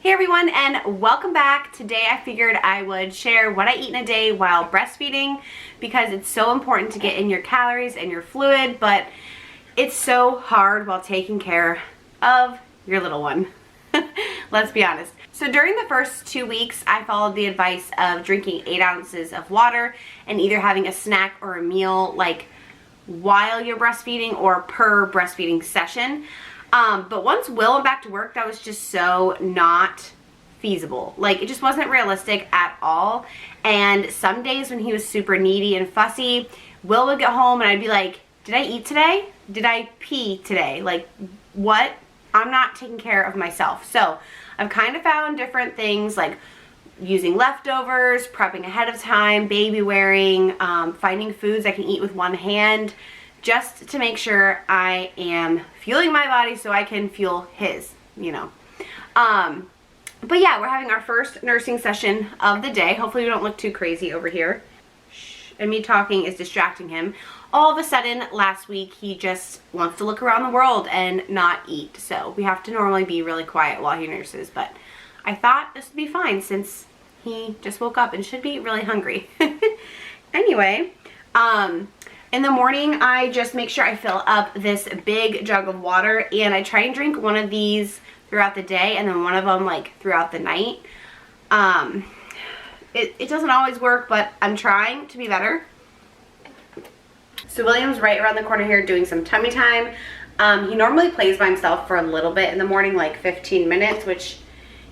Hey everyone, and welcome back. Today I figured I would share what I eat in a day while breastfeeding because it's so important to get in your calories and your fluid, but it's so hard while taking care of your little one. Let's be honest. So during the first 2 weeks, I followed the advice of drinking 8 ounces of water and either having a snack or a meal like while you're breastfeeding or per breastfeeding session. But once Will went back to work, that was just so not feasible. Like, it just wasn't realistic at all. And some days when he was super needy and fussy, Will would get home and I'd be like, did I eat today? Did I pee today? Like, what? I'm not taking care of myself. So I've kind of found different things like using leftovers, prepping ahead of time, baby wearing, finding foods I can eat with one hand, just to make sure I am fueling my body so I can fuel his, you know. But yeah, we're having our first nursing session of the day. Hopefully we don't look too crazy over here. Shh. And me talking is distracting him. All of a sudden, last week, he just wants to look around the world and not eat. So we have to normally be really quiet while he nurses. But I thought this would be fine since he just woke up and should be really hungry. Anyway, in the morning, I just make sure I fill up this big jug of water, and I try and drink one of these throughout the day and then one of them like throughout the night. It doesn't always work, but I'm trying to be better. So William's right around the corner here doing some tummy time. He normally plays by himself for a little bit in the morning, like 15 minutes, which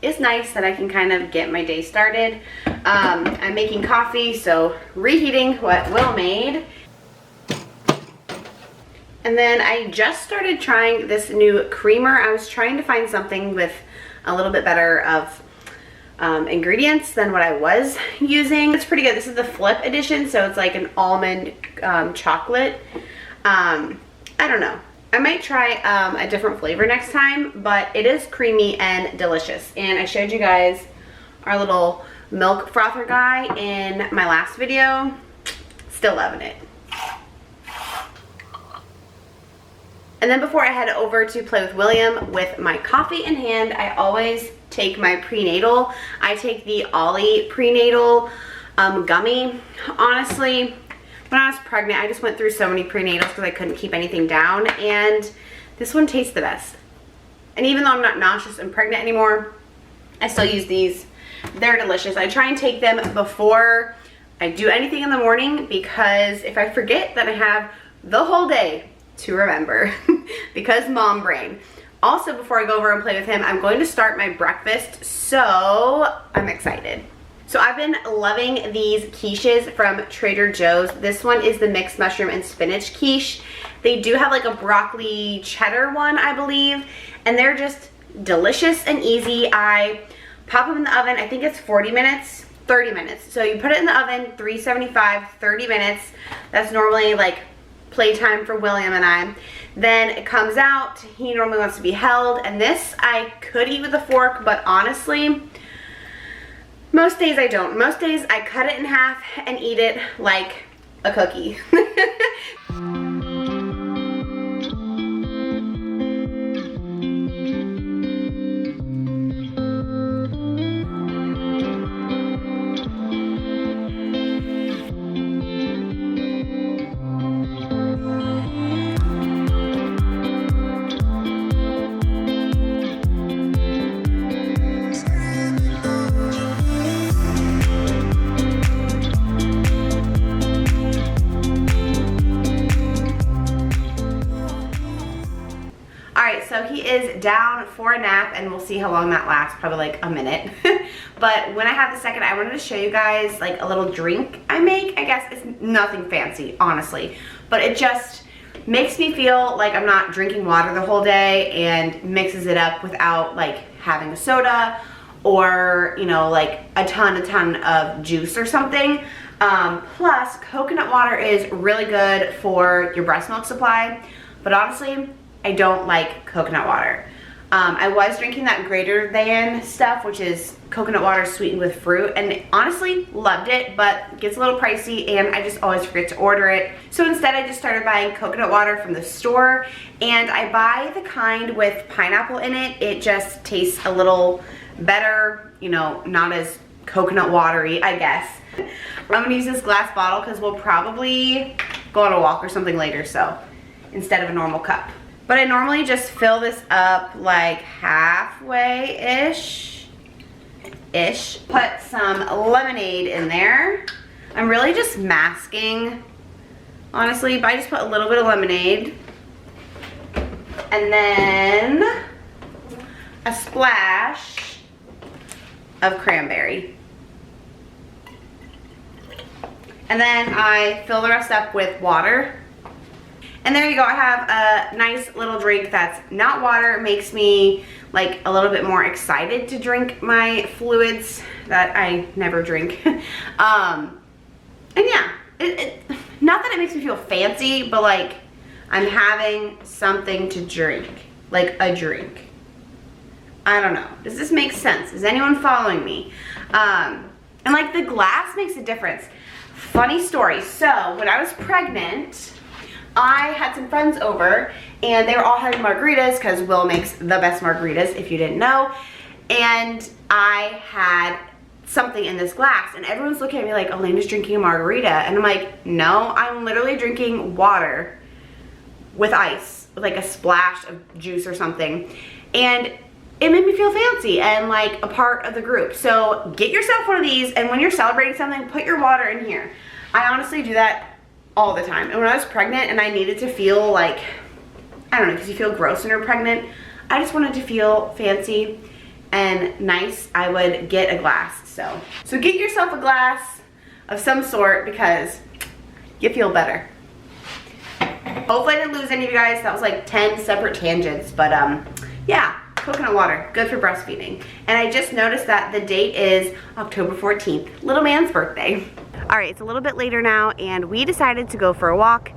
is nice that I can kind of get my day started. I'm making coffee, so reheating what Will made. And then I just started trying this new creamer. I was trying to find something with a little bit better of ingredients than what I was using. It's pretty good. This is the Flip edition, so it's like an almond chocolate. I don't know. I might try a different flavor next time, but it is creamy and delicious. And I showed you guys our little milk frother guy in my last video. Still loving it. And then before I head over to play with William with my coffee in hand, I always take my prenatal. I take the Ollie prenatal gummy. Honestly, when I was pregnant, I just went through so many prenatals because I couldn't keep anything down, and this one tastes the best. And even though I'm not nauseous and pregnant anymore, I still use these. They're delicious. I try and take them before I do anything in the morning because if I forget, then I have the whole day to remember because mom brain. Also, before I go over and play with him, I'm going to start my breakfast, so I'm excited. So I've been loving these quiches from Trader Joe's. This one is the mixed mushroom and spinach quiche. They do have like a broccoli cheddar one, I believe, and they're just delicious and easy. I pop them in the oven. I think it's 40 minutes, 30 minutes. So you put it in the oven, 375, 30 minutes. That's normally like playtime for William and I. Then it comes out. He normally wants to be held, and this I could eat with a fork, but honestly, most days I don't. Most days I cut it in half and eat it like a cookie. So he is down for a nap, and we'll see how long that lasts, probably like a minute. But when I have the second, I wanted to show you guys like a little drink I make. I guess it's nothing fancy, honestly, but it just makes me feel like I'm not drinking water the whole day and mixes it up without like having a soda or, you know, like a ton of juice or something. Plus, coconut water is really good for your breast milk supply, but honestly, I don't like coconut water. I was drinking that Greater Than stuff, which is coconut water sweetened with fruit, and honestly loved it, but it gets a little pricey and I just always forget to order it. So instead I just started buying coconut water from the store, and I buy the kind with pineapple in it. It just tastes a little better, you know, not as coconut watery, I guess. I'm gonna use this glass bottle because we'll probably go on a walk or something later, so instead of a normal cup. But I normally just fill this up like halfway-ish. Put some lemonade in there. I'm really just masking, honestly, but I just put a little bit of lemonade. And then a splash of cranberry. And then I fill the rest up with water. And there you go, I have a nice little drink that's not water. It makes me like a little bit more excited to drink my fluids that I never drink. And yeah, not that it makes me feel fancy, but like I'm having something to drink, like a drink. I don't know, does this make sense? Is anyone following me? And like the glass makes a difference. Funny story, so when I was pregnant, I had some friends over and they were all having margaritas because Will makes the best margaritas, if you didn't know. And I had something in this glass and everyone's looking at me like, Elena's drinking a margarita. And I'm like, no, I'm literally drinking water with ice, with like a splash of juice or something. And it made me feel fancy and like a part of the group. So get yourself one of these, and when you're celebrating something, put your water in here. I honestly do that all the time. And when I was pregnant and I needed to feel like, I don't know, because you feel gross when you're pregnant, I just wanted to feel fancy and nice, I would get a glass. So get yourself a glass of some sort because you feel better. Hopefully I didn't lose any of you guys. That was like 10 separate tangents, but yeah. Coconut water, good for breastfeeding. And I just noticed that the date is October 14th, little man's birthday. All right, it's a little bit later now and we decided to go for a walk.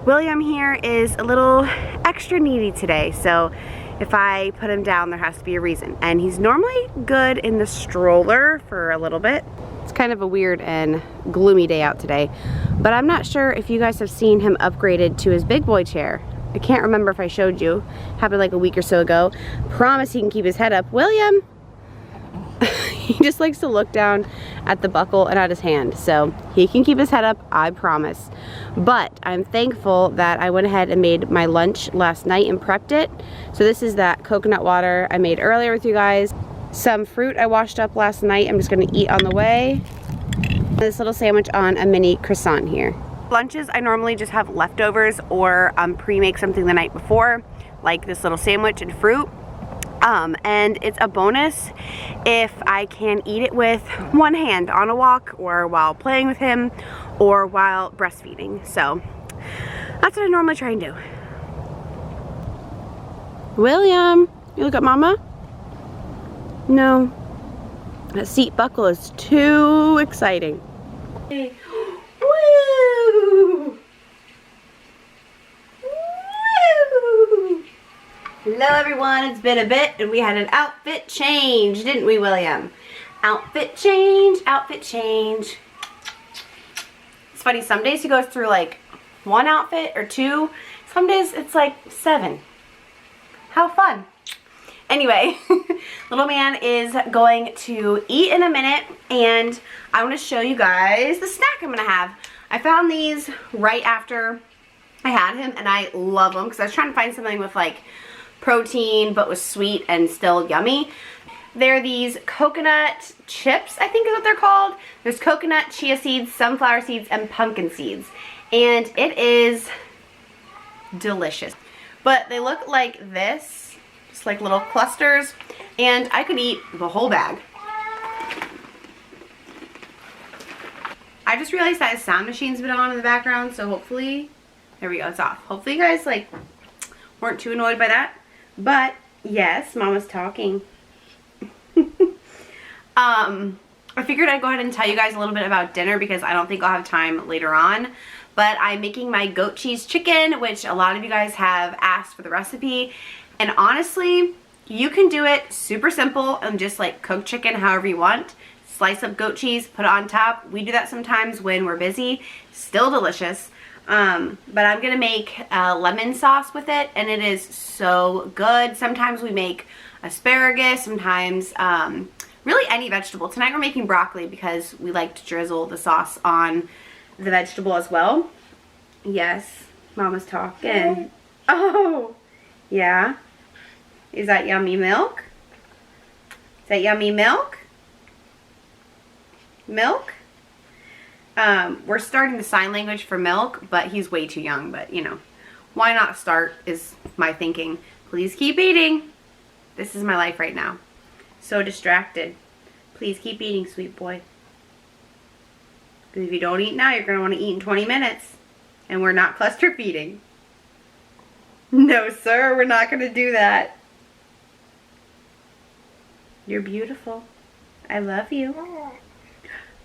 William here is a little extra needy today, so if I put him down, there has to be a reason. And he's normally good in the stroller for a little bit. It's kind of a weird and gloomy day out today, but I'm not sure if you guys have seen him upgraded to his big boy chair. I can't remember if I showed you. Happened like a week or so ago. Promise he can keep his head up. William! He just likes to look down at the buckle and at his hand. So he can keep his head up, I promise. But I'm thankful that I went ahead and made my lunch last night and prepped it. So this is that coconut water I made earlier with you guys. Some fruit I washed up last night I'm just gonna eat on the way. And this little sandwich on a mini croissant here. Lunches, I normally just have leftovers or pre-make something the night before, like this little sandwich and fruit. And it's a bonus if I can eat it with one hand on a walk or while playing with him or while breastfeeding. So that's what I normally try and do. William, you look at mama? No, that seat buckle is too exciting. Hey. Woo! Woo! Hello everyone, it's been a bit and we had an outfit change, didn't we, William? Outfit change, outfit change. It's funny, some days he goes through like one outfit or two, some days it's like 7. How fun. Anyway, little man is going to eat in a minute and I want to show you guys the snack I'm going to have. I found these right after I had him and I love them because I was trying to find something with like protein but was sweet and still yummy. They're these coconut chips, I think is what they're called. There's coconut, chia seeds, sunflower seeds, and pumpkin seeds. And it is delicious. But they look like this. Like little clusters, and I could eat the whole bag. I just realized that his sound machine's been on in the background, so hopefully, there we go, it's off. Hopefully you guys like weren't too annoyed by that, but yes, Mama's talking. I figured I'd go ahead and tell you guys a little bit about dinner because I don't think I'll have time later on. But I'm making my goat cheese chicken, which a lot of you guys have asked for the recipe. And honestly, you can do it super simple and just like cook chicken however you want. Slice up goat cheese, put it on top. We do that sometimes when we're busy. Still delicious. But I'm going to make lemon sauce with it, and it is so good. Sometimes we make asparagus, sometimes really any vegetable. Tonight we're making broccoli because we like to drizzle the sauce on the vegetable as well. Yes, Mama's talking. Oh, yeah. Is that yummy milk? Is that yummy milk? Milk? We're starting the sign language for milk, but he's way too young, but you know, why not start is my thinking. Please keep eating. This is my life right now. So distracted. Please keep eating, sweet boy. Because if you don't eat now, you're going to want to eat in 20 minutes. And we're not cluster feeding. No, sir, we're not going to do that. You're beautiful. I love you.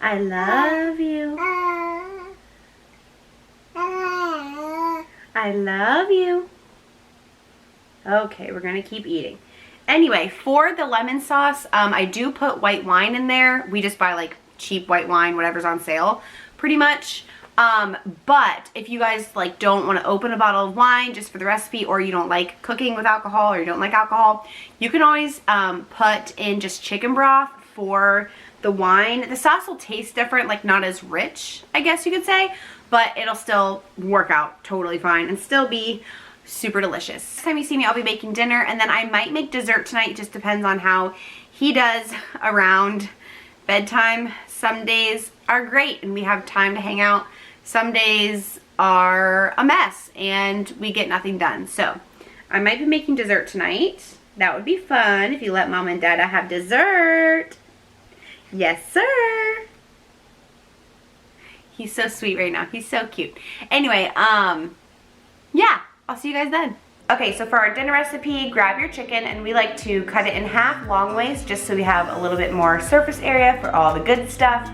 I love you. I love you. Okay, we're going to keep eating. Anyway, for the lemon sauce, I do put white wine in there. We just buy like cheap white wine, whatever's on sale, pretty much. But if you guys like don't want to open a bottle of wine just for the recipe, or you don't like cooking with alcohol, or you don't like alcohol, you can always put in just chicken broth for the wine. The sauce will taste different, like not as rich, I guess you could say, but it'll still work out totally fine and still be super delicious. Next time you see me, I'll be making dinner, and then I might make dessert tonight. It just depends on how he does around bedtime. Some days are great and we have time to hang out. Some days are a mess and we get nothing done. So I might be making dessert tonight. That would be fun if you let Mom and Dada have dessert. Yes, sir. He's so sweet right now. He's so cute. Anyway, yeah, I'll see you guys then. Okay, so for our dinner recipe, grab your chicken, and we like to cut it in half long ways just so we have a little bit more surface area for all the good stuff.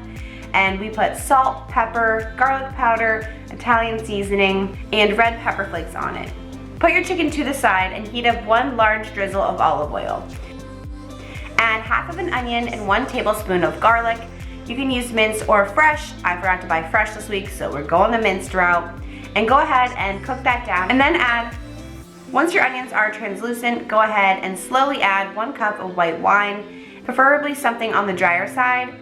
And we put salt, pepper, garlic powder, Italian seasoning, and red pepper flakes on it. Put your chicken to the side and heat up 1 large drizzle of olive oil. Add half of an onion and 1 tablespoon of garlic. You can use minced or fresh. I forgot to buy fresh this week, so we're going the minced route. And go ahead and cook that down. And then once your onions are translucent, go ahead and slowly add 1 cup of white wine, preferably something on the drier side,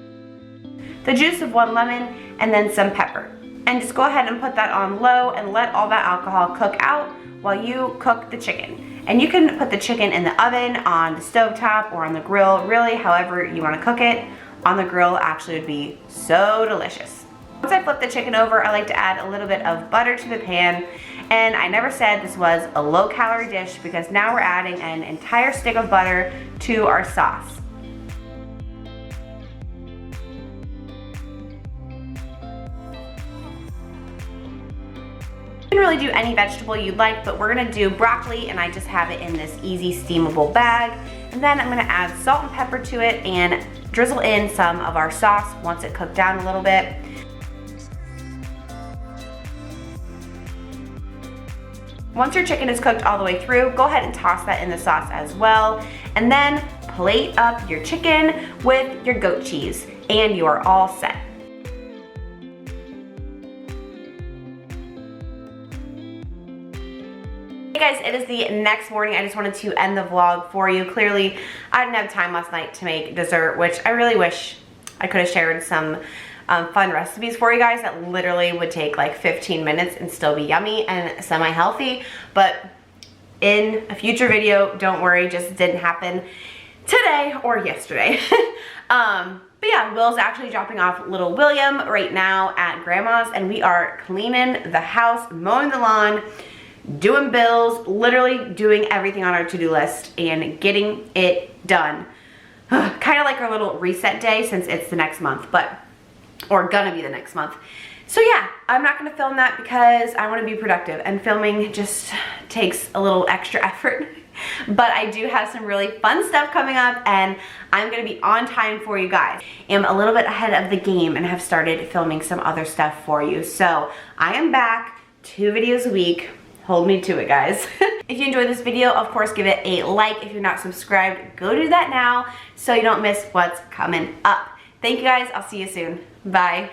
the juice of 1 lemon, and then some pepper. And just go ahead and put that on low and let all that alcohol cook out while you cook the chicken. And you can put the chicken in the oven, on the stovetop, or on the grill, really however you want to cook it. On the grill actually would be so delicious. Once I flip the chicken over, I like to add a little bit of butter to the pan. And I never said this was a low-calorie dish because now we're adding an entire stick of butter to our sauce. You can really do any vegetable you'd like, but we're gonna do broccoli, and I just have it in this easy steamable bag. And then I'm gonna add salt and pepper to it and drizzle in some of our sauce once it cooked down a little bit. Once your chicken is cooked all the way through, go ahead and toss that in the sauce as well. And then plate up your chicken with your goat cheese, and you are all set. Hey guys, it is the next morning. I just wanted to end the vlog for you. Clearly, I didn't have time last night to make dessert, which I really wish I could have shared some fun recipes for you guys that literally would take like 15 minutes and still be yummy and semi-healthy. But in a future video, don't worry, just didn't happen today or yesterday. But yeah, Will's actually dropping off little William right now at Grandma's, and we are cleaning the house, mowing the lawn, doing bills, literally doing everything on our to-do list and getting it done. Kind of like our little reset day since it's the next month, or gonna be the next month. So yeah, I'm not gonna film that because I wanna be productive, and filming just takes a little extra effort. But I do have some really fun stuff coming up, and I'm gonna be on time for you guys. I'm a little bit ahead of the game and have started filming some other stuff for you. So I am back, 2 videos a week. Hold me to it, guys. If you enjoyed this video, of course, give it a like. If you're not subscribed, go do that now so you don't miss what's coming up. Thank you guys. I'll see you soon. Bye.